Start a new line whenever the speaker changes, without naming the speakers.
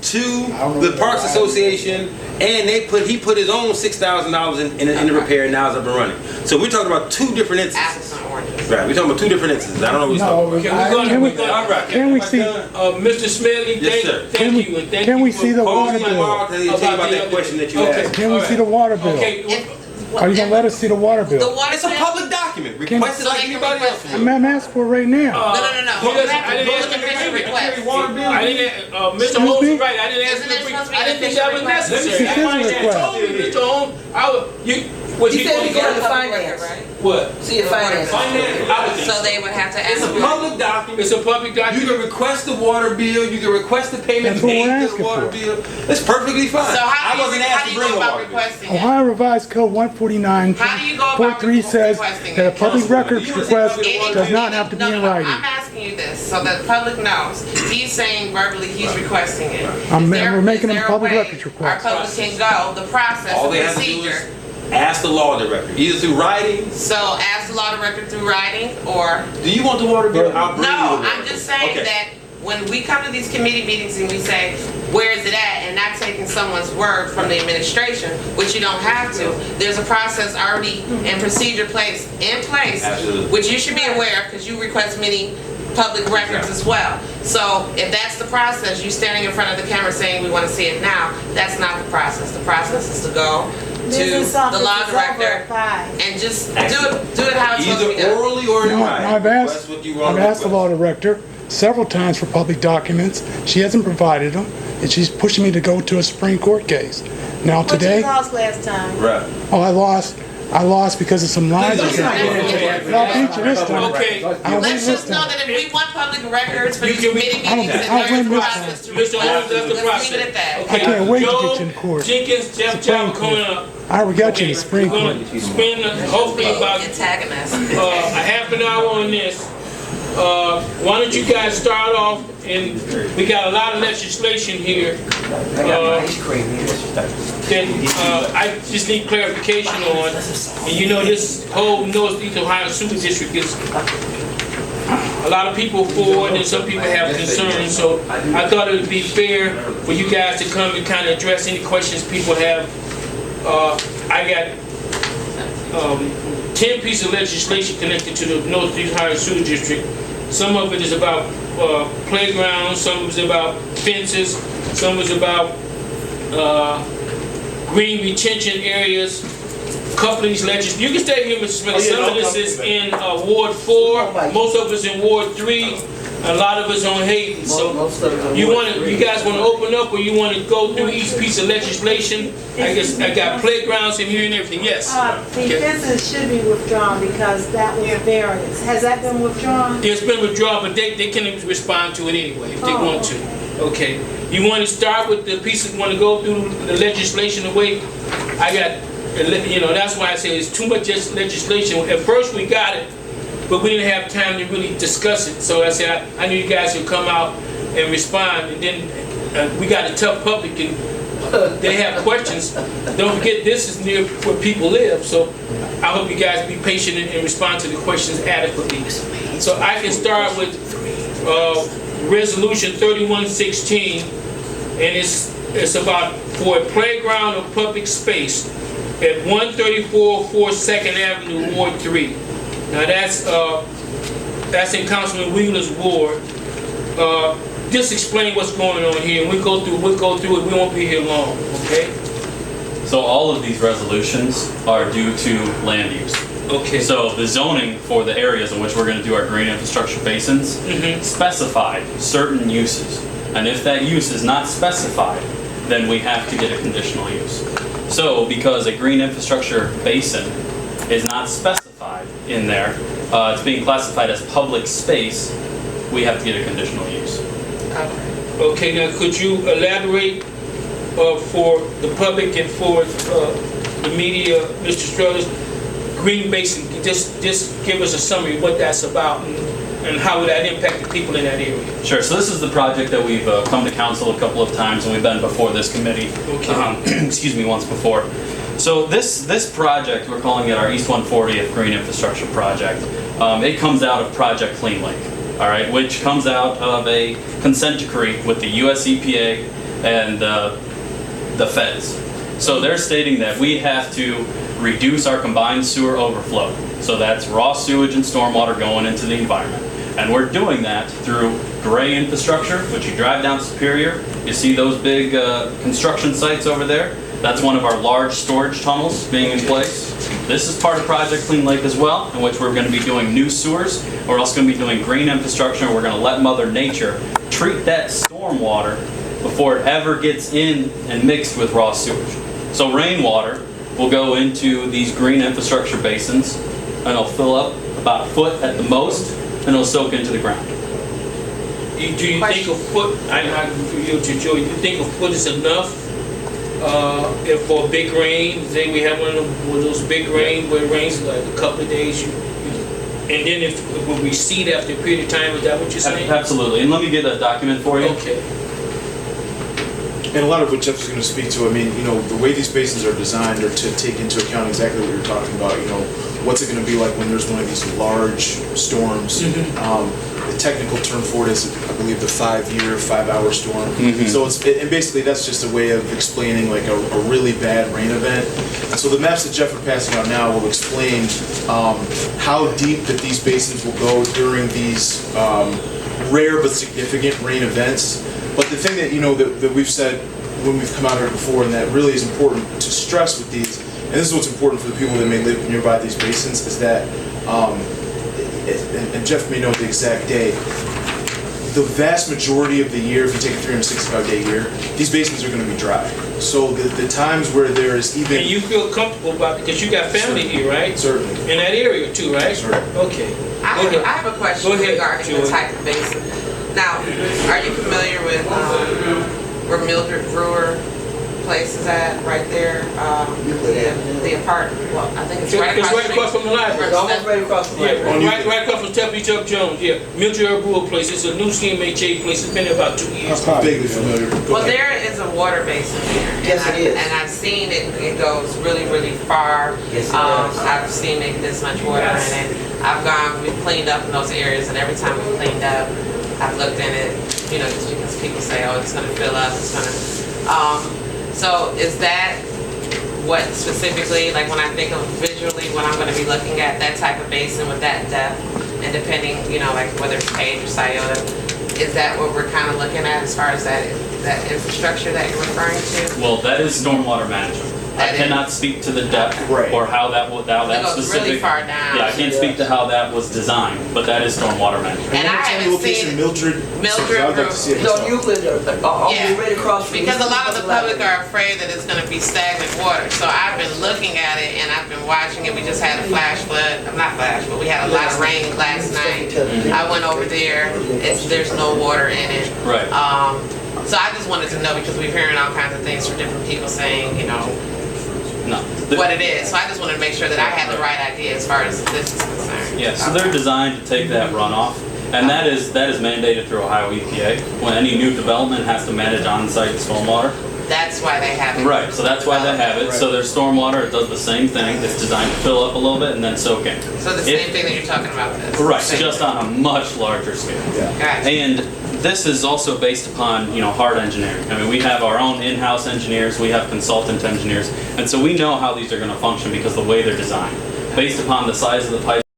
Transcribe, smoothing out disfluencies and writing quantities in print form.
to the Parks Association, and he put his own $6,000 in the repair, and now it's up and running. So we're talking about two different instances. Right, we're talking about two different instances. I don't know what we're talking about.
Can we see?
Mr. Smedley,
Can we see the water bill?
I'll tell you about that question that you asked.
Can we see the water bill?
Okay.
Are you gonna let us see the water bill?
It's a public document. Request it like anybody else.
I'm asking for it right now.
I didn't ask him Mr. Holmes is right. I didn't ask him I didn't think that was necessary.
This is a request.
Mr. Holmes,
You said we go to finance, right?
What?
See the finance.
So they would have to ask.
It's a public document.
It's a public document.
You can request the water bill. You can request the payment
That's what we're
made to the
asking
water
for.
bill. It's perfectly fine.
So how do you go about
bill.
requesting it?
Ohio Revised Code 149.43 says that a public records request does not have to be in writing.
I'm asking you this so that the public knows. He's saying verbally he's requesting it.
We're making a public records
Our
request.
public can go, the process,
All
the
they have to do
procedure.
is ask the law director, either through writing.
So ask the law director through writing, or?
Do you want the water bill? I'll bring you
No,
the water
I'm just saying
Okay.
that when we come to these committee meetings and we say, where is it at? And not taking someone's word from the administration, which you don't have to. There's a process already and procedure in place,
Absolutely.
which you should be aware of because you request many public records as well. So if that's the process, you standing in front of the camera saying we want to see it now, that's not the process. The process is to go to the law director and just do it how it's supposed to be
Either
done.
orally or in writing.
I've asked the law director several times for public documents. She hasn't provided them, and she's pushing me to go to a Supreme Court case. Now today,
What you lost last time?
Right.
oh, I lost because of some lies.
Listen,
But I'll beat you this time.
Okay.
I'll win
Let's
this
just know
time.
that if we want public records for
You
these
can-
committee meetings,
I'll
and
win
there's a
this
process to
Mr.
request.
Holmes, that's the
Let's
process.
leave it at that.
I can't wait to
Joe
get you in court.
Jenkins, Jeff
Supreme
coming
Court.
up.
I already got you in the Supreme
We're
Court.
gonna spend hopefully about
Antagonize.
a half an hour on this. Why don't you guys start off, and we got a lot of legislation here that I just need clarification on. And you know, this whole Northeast Ohio Sewer District is a lot of people for it, and some people have concerns. So I thought it would be fair for you guys to come and kind of address any questions people have. I got 10 pieces of legislation connected to the Northeast Ohio Sewer District. Some of it is about playgrounds, some of it is about fences, some is about green retention areas. Couple of these legislation, you can stay here, Mr. Smith. Some of this is in Ward 4, most of it's in Ward 3, a lot of it's on Hayden. So you guys want to open up, or you want to go through each piece of legislation? I guess I got playgrounds in here and everything. Yes.
The fences should be withdrawn because that was a variance. Has that been withdrawn?
It's been withdrawn, but they can respond to it anyway if they want to. Okay. You want to start with the pieces, want to go through the legislation the way I got, you know, that's why I say it's too much legislation. At first we got it, but we didn't have time to really discuss it. So I said, I knew you guys would come out and respond, and then we got a tough public and they have questions. Don't forget, this is near where people live, so I hope you guys be patient and respond to the questions adequately. So I can start with Resolution 3116, and it's about for a playground or public space at 134 4th 2nd Avenue, Ward 3. Now that's in Councilman Wheeler's ward. Just explain what's going on here, and we'll go through it. We won't be here long, okay?
So all of these resolutions are due to land use.
Okay.
So the zoning for the areas in which we're going to do our green infrastructure basins specified certain uses. And if that use is not specified, then we have to get a conditional use. So because a green infrastructure basin is not specified in there, it's being classified as public space, we have to get a conditional use.
Okay, now could you elaborate for the public and for the media, Mr. Struthers, green basin, just give us a summary of what that's about and how would that impact the people in that area?
Sure, so this is the project that we've come to council a couple of times, and we've been before this committee, excuse me, once before. So this project, we're calling it our East 140th Green Infrastructure Project. It comes out of Project Clean Lake, all right, which comes out of a consent decree with the U.S. EPA and the feds. So they're stating that we have to reduce our combined sewer overflow. So that's raw sewage and stormwater going into the environment. And we're doing that through gray infrastructure, which you drive down Superior, you see those big construction sites over there. That's one of our large storage tunnels being in place. This is part of Project Clean Lake as well, in which we're going to be doing new sewers. We're also going to be doing green infrastructure, and we're going to let Mother Nature treat that stormwater before it ever gets in and mixed with raw sewage. So rainwater will go into these green infrastructure basins, and it'll fill up about a foot at the most, and it'll soak into the ground.
Do you think a foot, you think a foot is enough if for a big rain, say we have one of those big rain where it rains like a couple of days, and then if we recede after a period of time, is that what you're saying?
Absolutely, and let me get a document for you.
Okay.
And a lot of what Jeff is going to speak to, I mean, you know, the way these basins are designed are to take into account exactly what you're talking about. You know, what's it going to be like when there's one of these large storms? The technical term for it is, I believe, the 5-hour storm. So and basically that's just a way of explaining like a really bad rain event. So the maps that Jeff are passing out now will explain how deep that these basins will go during these rare but significant rain events. But the thing that, you know, that we've said when we've come out here before, and that really is important to stress with these, and this is what's important for the people that may live nearby these basins, is that, and Jeff may know the exact day, the vast majority of the year, if you take a 365-day year, these basins are going to be dry. So the times where there is even...
And you feel comfortable about it because you got family here, right?
Certainly.
In that area too, right?
Certainly.
Okay.
I have a question regarding the
Joey.
type of basin. Now, are you familiar with where Mildred Brewer place is at, right there? The apartment, well, I think it's right
across from the library.
Almost right across from the library.
Right across from Stephanie Chuck Jones, yeah. Mildred Brewer place, it's a new CMHA place, it's been there about 2 years.
Vaguely familiar.
Well, there is a water basin here.
Yes, it is.
And I've seen it, it goes really, really far.
Yes, it does.
I've seen it, this much water in it. we've cleaned up in those areas, and every time we've cleaned up, I've looked in it, you know, just because people say, oh, it's gonna fill up, it's gonna, so is that what specifically, like when I think of visually, what I'm gonna be looking at, that type of basin with that depth, and depending, you know, like whether it's Page or Scioto, is that what we're kind of looking at as far as that infrastructure that you're referring to?
Well, that is stormwater management. I cannot speak to the depth or how that specific.
Really far down.
Yeah, I can't speak to how that was designed, but that is stormwater management.
And I haven't seen
Mildred. I'd like to see it.
No, Euclid, right across from.
Because a lot of the public are afraid that it's going to be stagnant water. So I've been looking at it and I've been watching it. We just had a flash flood. Not flash, but we had a lot of rain last night. I went over there. There's no water in it.
Right.
So I just wanted to know, because we're hearing all kinds of things from different people saying, you know, what it is. So I just wanted to make sure that I had the right idea as far as this is concerned.
Yeah, so they're designed to take that runoff, and that is mandated through Ohio EPA. When any new development has to manage on-site stormwater.
That's why they have it.
Right, so that's why they have it. So there's stormwater, it does the same thing. It's designed to fill up a little bit and then soak in.
So the same thing that you're talking about with this.
Right, just on a much larger scale.
Gotcha.
And this is also based upon, you know, hard engineering. I mean, we have our own in-house engineers, we have consultant engineers, and so we know how these are going to function because of the way they're designed. Based upon the size of the pipe